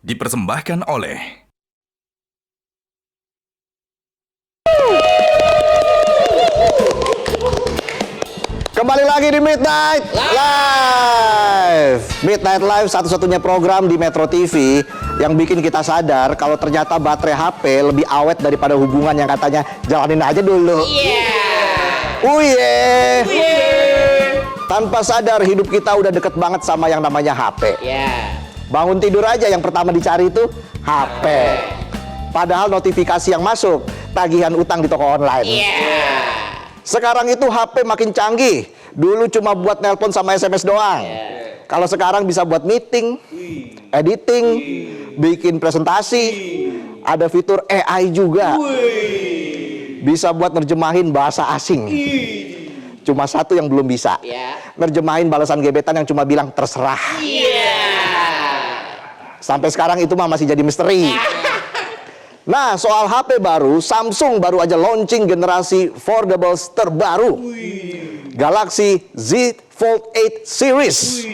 dipersembahkan oleh Kembali lagi di Midnight Live. Midnight Live satu-satunya program di Metro TV yang bikin kita sadar kalau ternyata baterai HP lebih awet daripada hubungan yang katanya jalanin aja dulu. Tanpa sadar hidup kita udah deket banget sama yang namanya HP. Bangun tidur aja yang pertama dicari itu HP. Padahal notifikasi yang masuk tagihan utang di toko online. Sekarang itu HP makin canggih. Dulu cuma buat nelpon sama SMS doang. Kalau sekarang bisa buat meeting, editing, bikin presentasi. Ada fitur AI juga. Bisa buat nerjemahin bahasa asing. Cuma satu yang belum bisa. Nerjemahin balasan gebetan yang cuma bilang terserah. Sampai sekarang itu mah masih jadi misteri. Nah, soal HP baru, Samsung baru aja launching generasi foldables terbaru. Galaxy Z Fold 8 Series.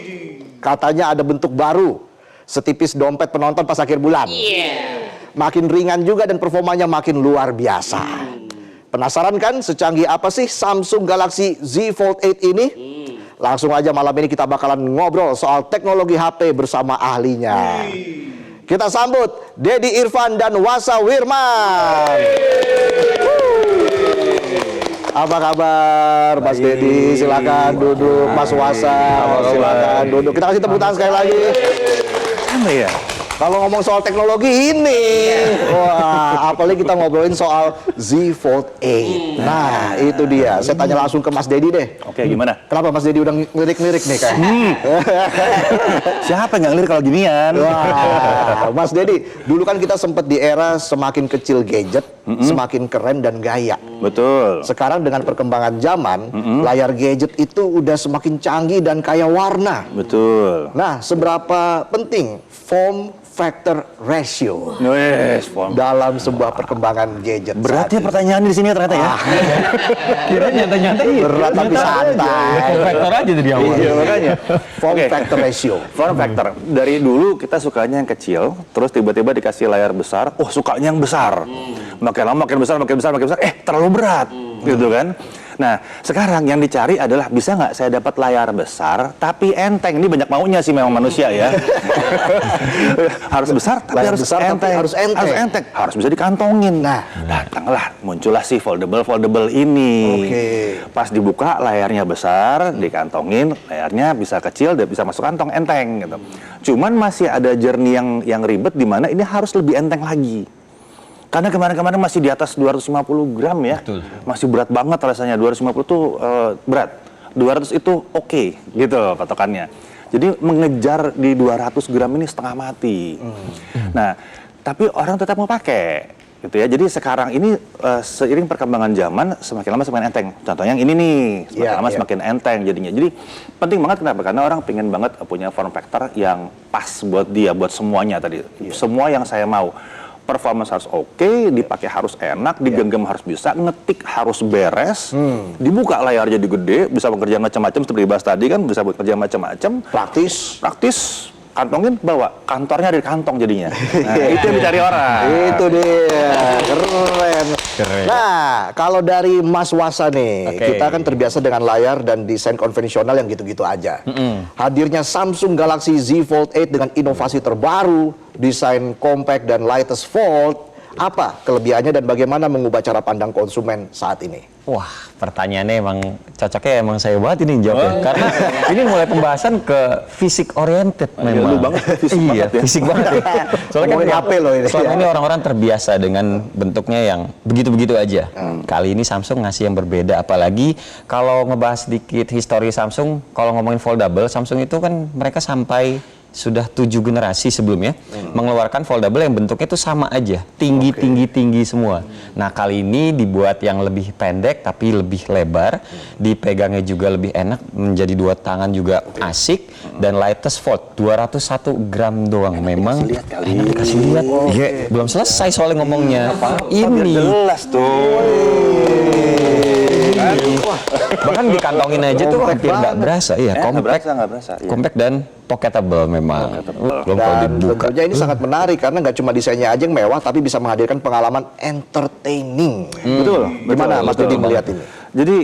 Katanya ada bentuk baru, setipis dompet penonton pas akhir bulan. Makin ringan juga dan performanya makin luar biasa. Penasaran kan secanggih apa sih Samsung Galaxy Z Fold 8 ini? Langsung aja malam ini kita bakalan ngobrol soal teknologi HP bersama ahlinya. Kita sambut Dedi Irfan dan Wasa Wirman. Apa kabar Mas Dedi? Silakan duduk. Mas Wasa, silakan duduk. Kita kasih tepuk tangan sekali lagi. Apa ya? Kalau ngomong soal teknologi ini, wah, apalagi kita ngobrolin soal Z Fold 8. Nah, itu dia. Saya tanya langsung ke Mas Dedi deh. Oke, gimana? Kenapa Mas Dedi udah ngelirik-ngelirik nih kayak? Siapa yang nggak ngelirik kalau ginian? Wah, Mas Dedi, dulu kan kita sempat di era semakin kecil gadget, semakin keren dan gaya. Betul. Sekarang dengan perkembangan zaman, layar gadget itu udah semakin canggih dan kaya warna. Betul. Nah, seberapa penting form factor ratio dalam sebuah perkembangan gadget? Berat ya pertanyaan di sini ternyata ya. Kira nyantai-nyantai. Berat tapi santai. Faktor aja dari awal. Iya makanya. Form factor ratio. Form factor. Dari dulu kita sukanya yang kecil, terus tiba-tiba dikasih layar besar, oh sukanya yang besar. Makin lama makin besar, terlalu berat. Gitu kan. Nah, sekarang yang dicari adalah bisa nggak saya dapat layar besar tapi enteng. Ini banyak maunya sih memang manusia ya. Harus besar tapi Layar harus besar tapi enteng. harus enteng. Harus bisa dikantongin. Nah, datanglah muncullah si foldable ini. Pas dibuka layarnya besar, dikantongin, layarnya bisa kecil dan bisa masuk kantong enteng gitu. Cuman masih ada journey yang ribet di mana ini harus lebih enteng lagi. Karena kemarin-kemarin masih di atas 250 gram ya. Betul. Masih berat banget rasanya. 250 tuh berat. 200 itu oke, gitu patokannya. Jadi mengejar di 200 gram ini setengah mati. Nah, tapi orang tetap mau pakai. Gitu ya. Jadi sekarang ini seiring perkembangan zaman semakin lama semakin enteng. Contohnya yang ini nih, semakin lama semakin enteng jadinya. Jadi penting banget kenapa? Karena orang pengen banget punya form factor yang pas buat dia, buat semuanya tadi. Semua yang saya mau. Performance harus oke, dipakai harus enak, digenggam harus bisa, ngetik harus beres, dibuka layar jadi gede, bisa bekerja macam-macam seperti dibahas tadi kan, bisa bekerja macam-macam, praktis, kantongin bawa, kantornya dari kantong jadinya. Nah, itu yang dicari orang. Itu dia, keren. Nah, kalau dari Mas Wasa nih, kita kan terbiasa dengan layar dan desain konvensional yang gitu-gitu aja. Hadirnya Samsung Galaxy Z Fold 8 dengan inovasi terbaru, desain compact dan lightest fold, apa kelebihannya dan bagaimana mengubah cara pandang konsumen saat ini? Wah, pertanyaannya emang cocoknya emang saya banget ini jawabnya. Karena ini mulai pembahasan ke fisik oriented memang. Lu banget, fisik banget ya. Fisik banget ya. Soalnya kan HP loh ini. selama ini orang-orang terbiasa dengan bentuknya yang begitu-begitu aja. Kali ini Samsung ngasih yang berbeda. Apalagi kalau ngebahas sedikit histori Samsung, kalau ngomongin foldable, Samsung itu kan mereka sampai sudah 7 generasi sebelumnya mengeluarkan foldable yang bentuknya itu sama aja, tinggi semua. Nah, kali ini dibuat yang lebih pendek tapi lebih lebar, dipegangnya juga lebih enak, menjadi 2 tangan juga asik, dan lightest fold 201 gram doang. Memang lihat kali. kasih lihat. Iya, belum selesai soalnya ngomongnya. Ini jelas tuh. Bahkan dikantongin aja tuh Compact hampir nggak banget. berasa. Iya, compact. Nggak berasa. Iya. Compact dan pocketable memang. Belum kalau Dan dibuka. tentunya ini sangat menarik karena nggak cuma desainnya aja yang mewah, tapi bisa menghadirkan pengalaman entertaining. Betul. Gimana Mas betul. Didi melihat ini? Jadi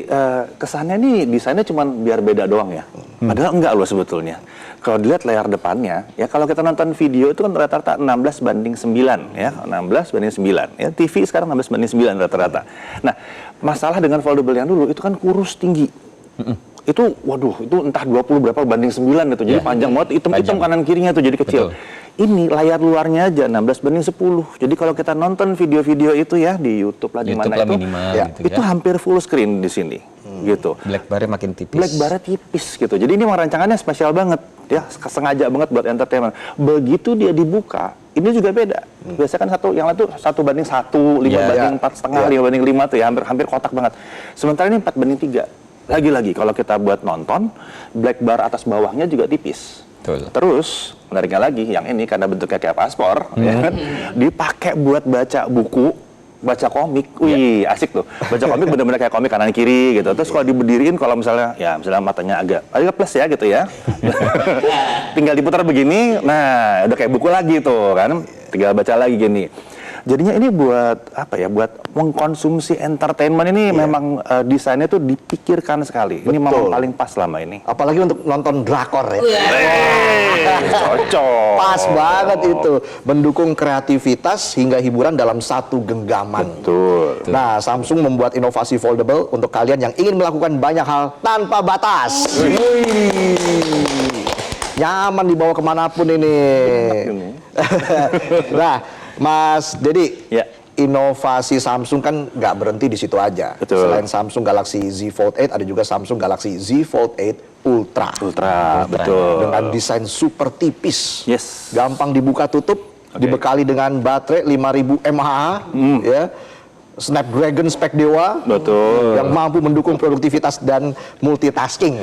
kesannya nih desainnya cuma biar beda doang ya. Padahal enggak loh sebetulnya. Kalau dilihat layar depannya, ya kalau kita nonton video itu kan rata-rata 16:9 ya, 16:9 ya. TV sekarang 16:9 rata-rata. Nah, masalah dengan foldable yang dulu itu kan kurus tinggi. Itu waduh, itu entah 20 berapa banding 9 itu. Jadi panjang banget, hitam-hitam kanan kirinya tuh jadi kecil. Ini layar luarnya aja 16:10. Jadi kalau kita nonton video-video itu ya di YouTube lah di YouTube mana lah itu, minimal ya, gitu itu ya. hampir full screen di sini. Gitu. Black bar-nya makin tipis. Black bar-nya tipis gitu. Jadi ini memang rancangannya spesial banget ya, sengaja banget buat entertainment. Begitu dia dibuka, ini juga beda. Biasanya kan yang lain tuh 1:1, 5:4,5, 5:5 tuh ya, hampir kotak banget. Sementara ini 4:3. Lagi-lagi kalau kita buat nonton, black bar atas bawahnya juga tipis. Betul. Terus menariknya lagi, yang ini karena bentuknya kayak paspor, ya kan, dipakai buat baca buku, baca komik. Wih, asik tuh. Baca komik bener-bener kayak komik kanan kiri gitu. Terus kalau diberdiriin, kalau misalnya matanya agak plus ya gitu ya. Tinggal diputar begini, nah udah kayak buku lagi tuh kan. Tinggal baca lagi gini. Jadinya ini buat apa ya? Buat mengkonsumsi entertainment ini memang desainnya tuh dipikirkan sekali. Ini memang paling pas selama ini. Apalagi untuk nonton drakor ya. Cocok. Pas banget itu, mendukung kreativitas hingga hiburan dalam satu genggaman. Betul. Nah, Samsung membuat inovasi foldable untuk kalian yang ingin melakukan banyak hal tanpa batas. Nyaman dibawa kemanapun ini. Nah, Mas Dedi, Ya. inovasi Samsung kan nggak berhenti di situ aja. Betul. Selain Samsung Galaxy Z Fold 8, ada juga Samsung Galaxy Z Fold 8 Ultra. Betul. Dengan desain super tipis. Yes. Gampang dibuka tutup, dibekali dengan baterai 5000 mAh, ya. Snapdragon spek dewa. Betul. Yang mampu mendukung produktivitas dan multitasking.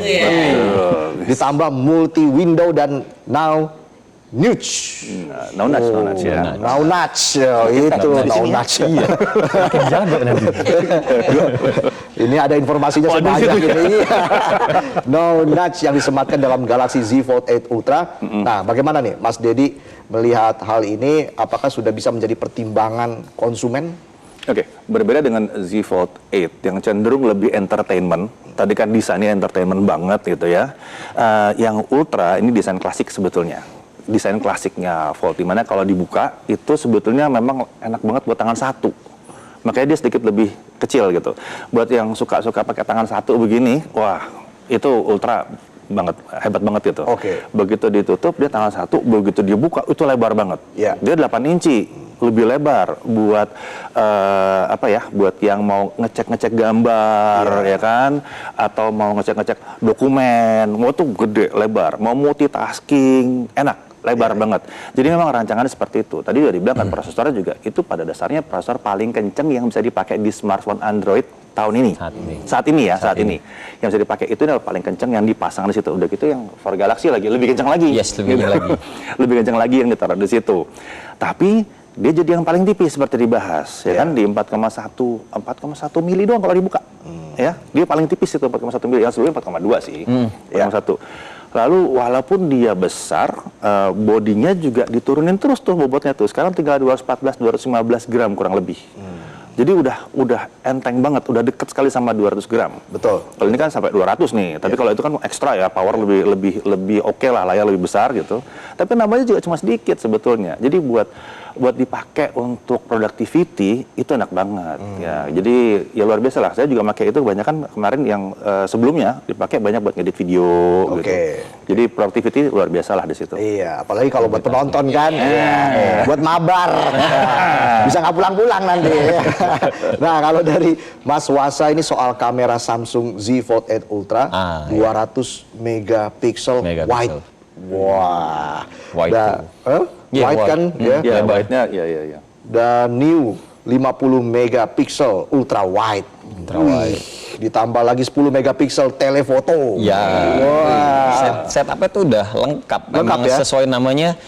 Ditambah multi window dan now notch. No nudge ya. Now notch. Itu now notch. Jago nanti. Ini ada informasinya sebanyak ini. No notch yang disematkan dalam Galaxy Z Fold 8 Ultra. Nah, bagaimana nih Mas Dedi melihat hal ini? Apakah sudah bisa menjadi pertimbangan konsumen? Oke, berbeda dengan Z Fold 8 yang cenderung lebih entertainment. Tadi kan desainnya entertainment banget gitu ya. Yang Ultra ini desain klasik sebetulnya. Desain klasiknya Fold, dimana kalau dibuka itu sebetulnya memang enak banget buat tangan satu. Makanya dia sedikit lebih kecil gitu. Buat yang suka-suka pakai tangan satu begini, wah itu Ultra banget, hebat banget gitu. Oke. Begitu ditutup dia tangan satu, begitu dibuka itu lebar banget. Ya. Dia 8 inci, lebih lebar buat buat yang mau ngecek-ngecek gambar ya kan, atau mau ngecek-ngecek dokumen, mau tuh gede, lebar, mau multitasking, enak. Lebar banget. Jadi memang rancangannya seperti itu. Tadi udah dibilang kan prosesornya juga itu pada dasarnya prosesor paling kenceng yang bisa dipakai di smartphone Android tahun ini. Saat ini. Yang bisa dipakai itu adalah paling kenceng yang dipasang di situ. Udah gitu yang for Galaxy lagi lebih kenceng lagi. Yes, lebih kenceng lagi. Lebih kenceng lagi yang ditaruh di situ. Tapi dia jadi yang paling tipis seperti dibahas ya kan, di 4,1 mili doang kalau dibuka. Ya, dia paling tipis itu 4,1 mili, yang sebelumnya 4,2 sih. 4,1. Lalu walaupun dia besar, bodinya juga diturunin terus tuh bobotnya tuh. Sekarang tinggal 215 gram kurang lebih. Jadi udah enteng banget, udah deket sekali sama 200 gram. Betul. Kalau ini kan sampai 200 nih, tapi kalau itu kan ekstra ya, power lebih oke lah, layar lebih besar gitu. Tapi namanya juga cuma sedikit sebetulnya. Jadi buat dipakai untuk productivity itu enak banget ya. Jadi ya luar biasa lah. Saya juga pakai itu kebanyakan kemarin yang sebelumnya dipakai banyak buat ngedit video gitu. Jadi productivity luar biasa lah di situ. Iya, apalagi kalau buat penonton kan, buat mabar, bisa nggak pulang-pulang nanti. Nah, kalau dari Mas Wasa ini soal kamera Samsung Z Fold 8 Ultra, 200 megapiksel wide. Wah, Wide wide kan, ya? Ya, wide-nya, ya. Dan new 50 megapiksel ultra wide. Ditambah lagi 10 megapiksel telefoto. Ya. Wah. Setupnya tuh udah lengkap. Lengkap Memang ya? sesuai namanya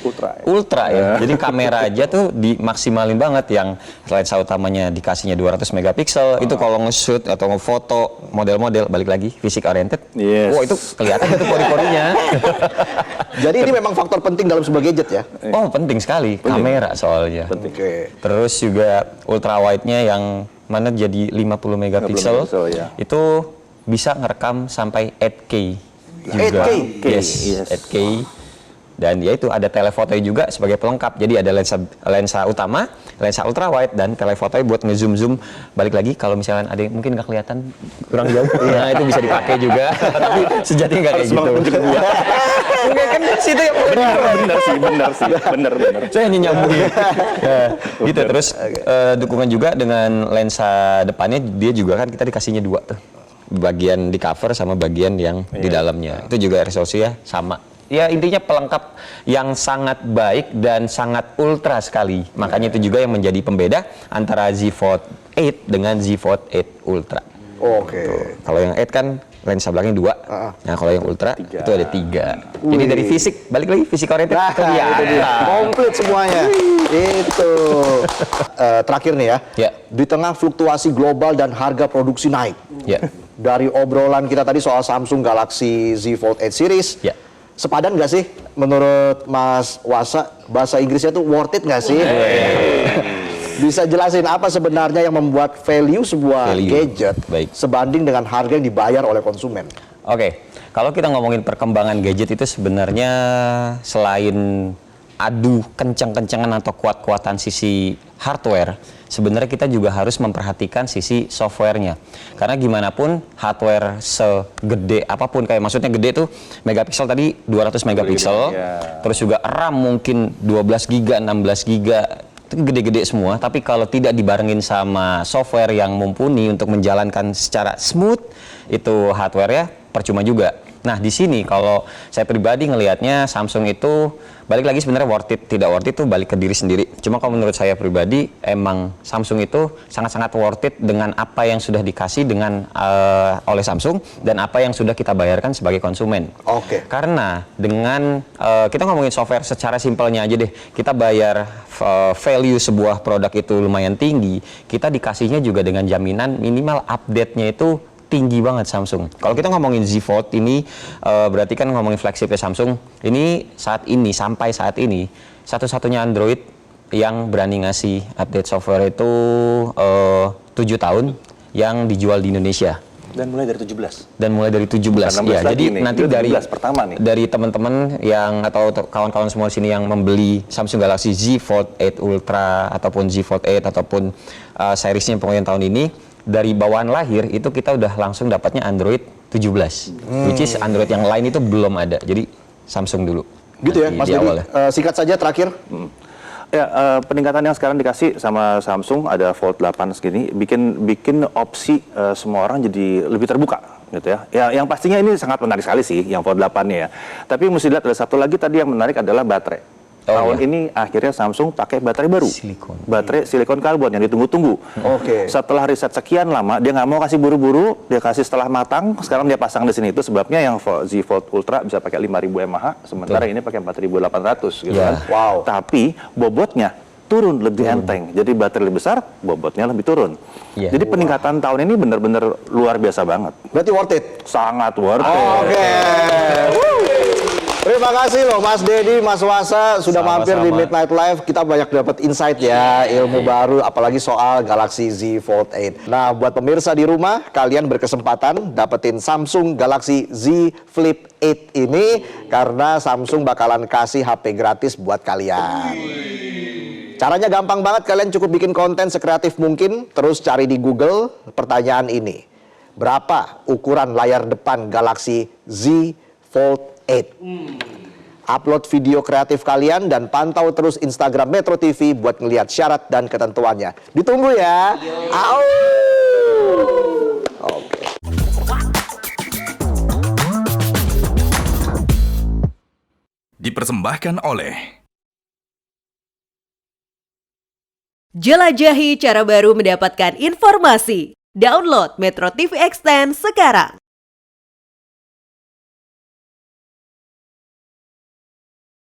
Ultra ya. Jadi kamera aja tuh dimaksimalin banget, yang lensa utamanya dikasihnya 200 megapiksel. Itu kalau nge-shoot atau ngefoto model-model, balik lagi fisik oriented. Yes. Wah, itu kelihatan itu pori-porinya. Jadi ini memang faktor penting dalam sebuah gadget ya. Oh, penting sekali kamera soalnya. Oke. Terus juga ultra wide-nya yang mana jadi 50 megapiksel. ya. Itu bisa ngerekam sampai 8K juga. 8K? Yes, Yes. 8K. Dan ya itu ada telefotonya juga sebagai pelengkap. Jadi ada lensa utama, lensa ultra wide, dan telefotonya buat ngezoom. Balik lagi kalau misalnya ada yang mungkin nggak kelihatan kurang jauh, nah itu bisa dipakai juga. Tapi sejatinya nggak kayak gitu. Enggak kan situ yang benar sih. saya hanya nyambungin. Nah, gitu. Terus dukungan juga dengan lensa depannya, dia juga kan kita dikasihnya 2 tuh. Bagian di cover sama bagian yang di dalamnya. Itu juga resolusinya sama. Ya intinya pelengkap yang sangat baik dan sangat ultra sekali. Makanya itu juga yang menjadi pembeda antara Z Fold 8 dengan Z Fold 8 Ultra. Oke. Kalau yang 8 kan lensa belakangnya 2. Nah kalau yang Ultra itu ada 3. Jadi dari fisik, balik lagi fisik oriented. Nah, itu dia. Komplit semuanya. Itu. Terakhir nih ya. Ya. Di tengah fluktuasi global dan harga produksi naik. Ya. Dari obrolan kita tadi soal Samsung Galaxy Z Fold 8 series. Ya. Sepadan nggak sih menurut Mas Wasa, bahasa Inggrisnya tuh worth it nggak sih? Bisa jelasin apa sebenarnya yang membuat value sebuah gadget Baik. sebanding dengan harga yang dibayar oleh konsumen? Oke, kalau kita ngomongin perkembangan gadget itu sebenarnya selain adu kencang-kencangan atau kuat-kuatan sisi hardware, sebenarnya kita juga harus memperhatikan sisi softwarenya. Karena gimana pun hardware segede apapun, kayak maksudnya gede tuh megapiksel tadi 200 megapiksel, terus juga RAM mungkin 12 giga, 16 giga, itu gede-gede semua. Tapi kalau tidak dibarengin sama software yang mumpuni untuk menjalankan secara smooth, itu hardware-nya percuma juga. Nah di sini kalau saya pribadi ngelihatnya Samsung itu balik lagi sebenarnya worth it tidak worth it itu balik ke diri sendiri. Cuma kalau menurut saya pribadi emang Samsung itu sangat-sangat worth it dengan apa yang sudah dikasih dengan oleh Samsung dan apa yang sudah kita bayarkan sebagai konsumen. Oke. Karena dengan kita ngomongin software secara simpelnya aja deh, kita bayar value sebuah produk itu lumayan tinggi, kita dikasihnya juga dengan jaminan minimal update-nya itu tinggi banget Samsung. Kalau kita ngomongin Z Fold ini berarti kan ngomongin flagshipnya Samsung. Ini sampai saat ini satu-satunya Android yang berani ngasih update software itu 7 tahun yang dijual di Indonesia. Dan mulai dari 17. Dan mulai dari 17. Ya, jadi nanti dari pertama nih. Dari teman-teman yang atau kawan-kawan semua di sini yang membeli Samsung Galaxy Z Fold 8 Ultra ataupun Z Fold 8 ataupun seriesnya pokoknya tahun ini, dari bawaan lahir itu kita udah langsung dapatnya Android 17. Which is Android yang lain itu belum ada. Jadi Samsung dulu. Gitu ya, Mas Dedi. Singkat saja terakhir. Ya, peningkatan yang sekarang dikasih sama Samsung ada Fold 8 segini, bikin opsi semua orang jadi lebih terbuka gitu ya. Ya, yang pastinya ini sangat menarik sekali sih yang Fold 8-nya ya. Tapi mesti lihat ada satu lagi tadi yang menarik adalah baterai. Tahun ini akhirnya Samsung pakai baterai baru. Baterai silikon karbon yang ditunggu-tunggu. Oke. Setelah riset sekian lama, dia nggak mau kasih buru-buru, dia kasih setelah matang. Sekarang dia pasang di sini. Itu sebabnya yang Z Fold Ultra bisa pakai 5.000 mAh, sementara ini pakai 4.800 gitu kan. Wow. Tapi bobotnya turun lebih enteng. Jadi baterai lebih besar, bobotnya lebih turun. Jadi peningkatan tahun ini benar-benar luar biasa banget. Berarti worth it? Sangat worth it. Oke. Terima kasih loh Mas Dedi, Mas Wasa sudah mampir di Midnight Live. Kita banyak dapat insight ya, ilmu baru apalagi soal Galaxy Z Fold 8. Nah, buat pemirsa di rumah, kalian berkesempatan dapetin Samsung Galaxy Z Flip 8 ini karena Samsung bakalan kasih HP gratis buat kalian. Caranya gampang banget, kalian cukup bikin konten sekreatif mungkin, terus cari di Google pertanyaan ini. Berapa ukuran layar depan Galaxy Z Fold 8? Upload video kreatif kalian dan pantau terus Instagram Metro TV buat ngelihat syarat dan ketentuannya. Ditunggu ya. Au. Oke. Dipersembahkan oleh Jelajahi cara baru mendapatkan informasi. Download Metro TV Extend sekarang.